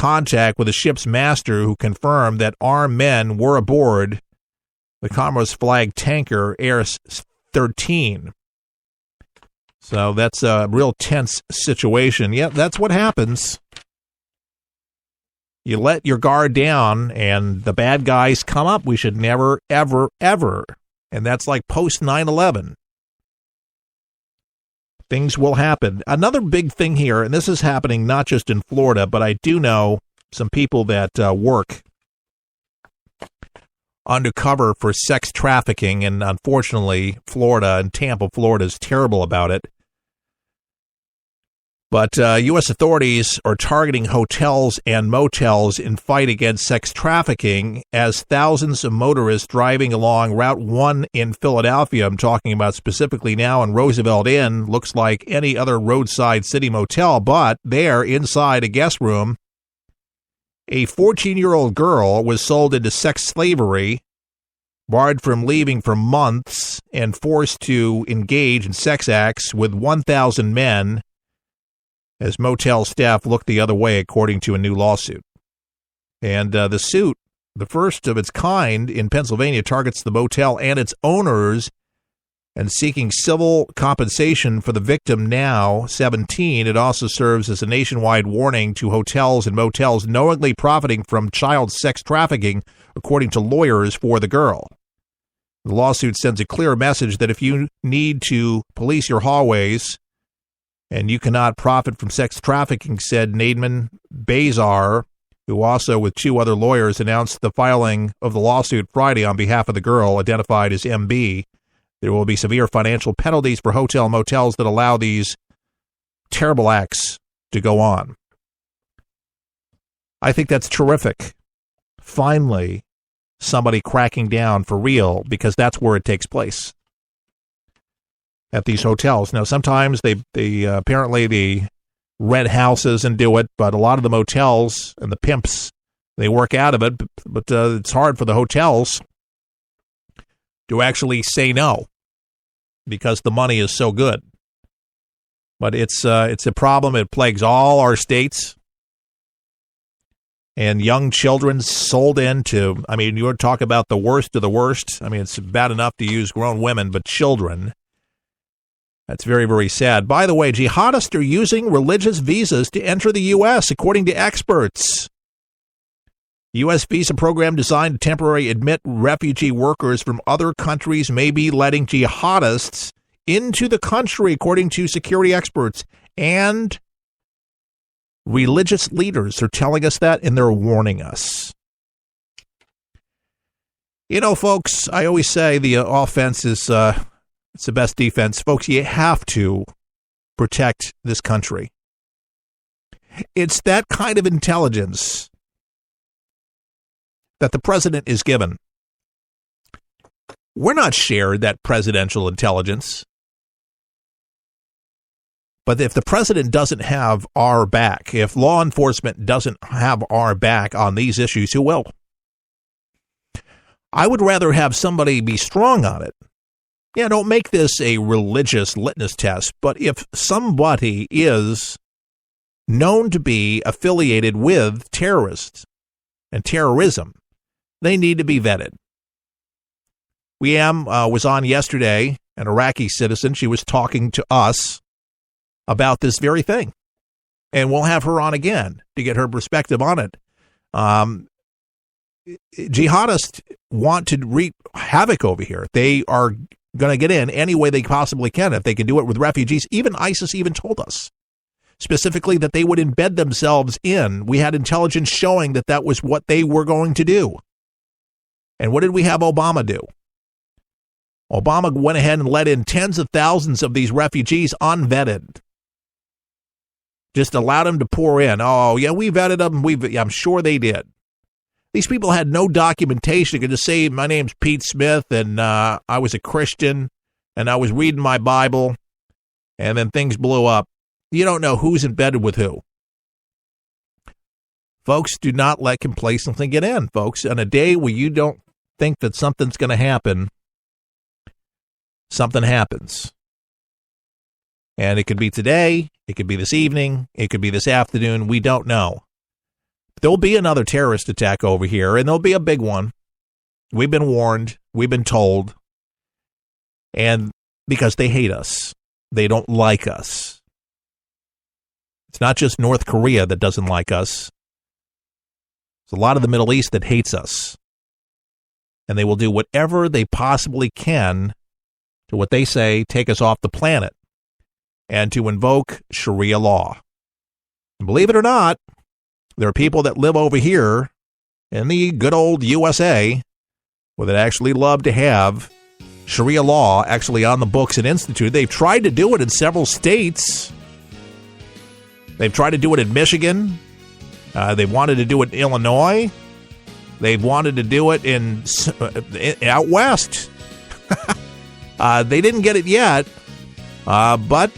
contact with the ship's master, who confirmed that armed men were aboard the Comoros flag tanker Ares 13. So that's a real tense situation. Yeah, that's what happens. You let your guard down and the bad guys come up. We should never, ever, ever. And that's like post 9/11. Things will happen. Another big thing here, and this is happening not just in Florida, but I do know some people that work undercover for sex trafficking, and unfortunately, Florida and Tampa, Florida is terrible about it. But U.S. authorities are targeting hotels and motels in fight against sex trafficking as thousands of motorists driving along Route 1 in Philadelphia, I'm talking about specifically now in Roosevelt Inn, looks like any other roadside city motel, but there inside a guest room, a 14-year-old girl was sold into sex slavery, barred from leaving for months, and forced to engage in sex acts with 1,000 men as motel staff looked the other way, according to a new lawsuit. And the suit, the first of its kind in Pennsylvania, targets the motel and its owners and seeking civil compensation for the victim, now 17. It also serves as a nationwide warning to hotels and motels knowingly profiting from child sex trafficking, according to lawyers for the girl. The lawsuit sends a clear message that if you need to police your hallways and you cannot profit from sex trafficking, said Nadman Bazar, who also with two other lawyers announced the filing of the lawsuit Friday on behalf of the girl, identified as MB. There will be severe financial penalties for hotel motels that allow these terrible acts to go on. I think that's terrific. Finally, somebody cracking down for real, because that's where it takes place, at these hotels. Now, sometimes they apparently they rent houses and do it, but a lot of the motels and the pimps, they work out of it, but it's hard for the hotels to actually say no because the money is so good. But it's a problem. It plagues all our states. And young children sold into, I mean, you talk about the worst of the worst. I mean, it's bad enough to use grown women, but children. That's very, very sad. By the way, jihadists are using religious visas to enter the U.S., according to experts. U.S. visa program designed to temporarily admit refugee workers from other countries may be letting jihadists into the country, according to security experts. And religious leaders are telling us that, and they're warning us. You know, folks, I always say the offense is it's the best defense. Folks, you have to protect this country. It's that kind of intelligence that the president is given. We're not shared that presidential intelligence. But if the president doesn't have our back, if law enforcement doesn't have our back on these issues, who will? I would rather have somebody be strong on it. Yeah, don't make this a religious litmus test, but if somebody is known to be affiliated with terrorists and terrorism, they need to be vetted. Was on yesterday, an Iraqi citizen. She was talking to us about this very thing, and we'll have her on again to get her perspective on it. Jihadists want to wreak havoc over here. They are going to get in any way they possibly can. If they can do it with refugees, even ISIS even told us specifically that they would embed themselves in. We had intelligence showing that that was what they were going to do. And what did we have Obama do? Obama went ahead and let in tens of thousands of these refugees unvetted. Just allowed them to pour in. Oh, yeah, we vetted them. I'm sure they did. These people had no documentation. They could just say, my name's Pete Smith, and I was a Christian, and I was reading my Bible, and then things blew up. You don't know who's embedded with who. Folks, do not let complacency get in, folks. On a day where you don't think that something's going to happen, something happens. And it could be today, it could be this evening, it could be this afternoon, we don't know. There'll be another terrorist attack over here, and there'll be a big one. We've been warned. We've been told. And because they hate us. They don't like us. It's not just North Korea that doesn't like us. It's a lot of the Middle East that hates us. And they will do whatever they possibly can to, what they say, take us off the planet and to invoke Sharia law. And believe it or not, there are people that live over here in the good old USA where they'd actually love to have Sharia law actually on the books and instituted. They've tried to do it in several states. They've tried to do it in Michigan. They wanted to do it in Illinois. They've wanted to do it in out west. They didn't get it yet. But,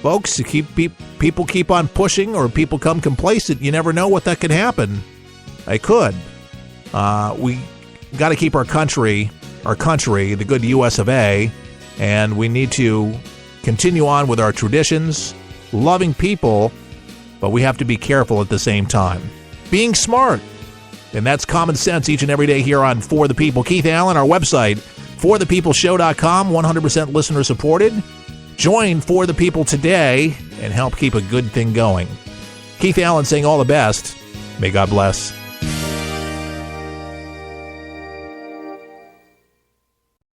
folks, people keep on pushing, or people come complacent. You never know what that could happen. It could. We got to keep our country, the good U.S. of A., and we need to continue on with our traditions, loving people, but we have to be careful at the same time. Being smart. And that's common sense each and every day here on For the People. Keith Allen, our website, forthepeopleshow.com, 100% listener supported. Join For the People today and help keep a good thing going. Keith Allen saying all the best. May God bless.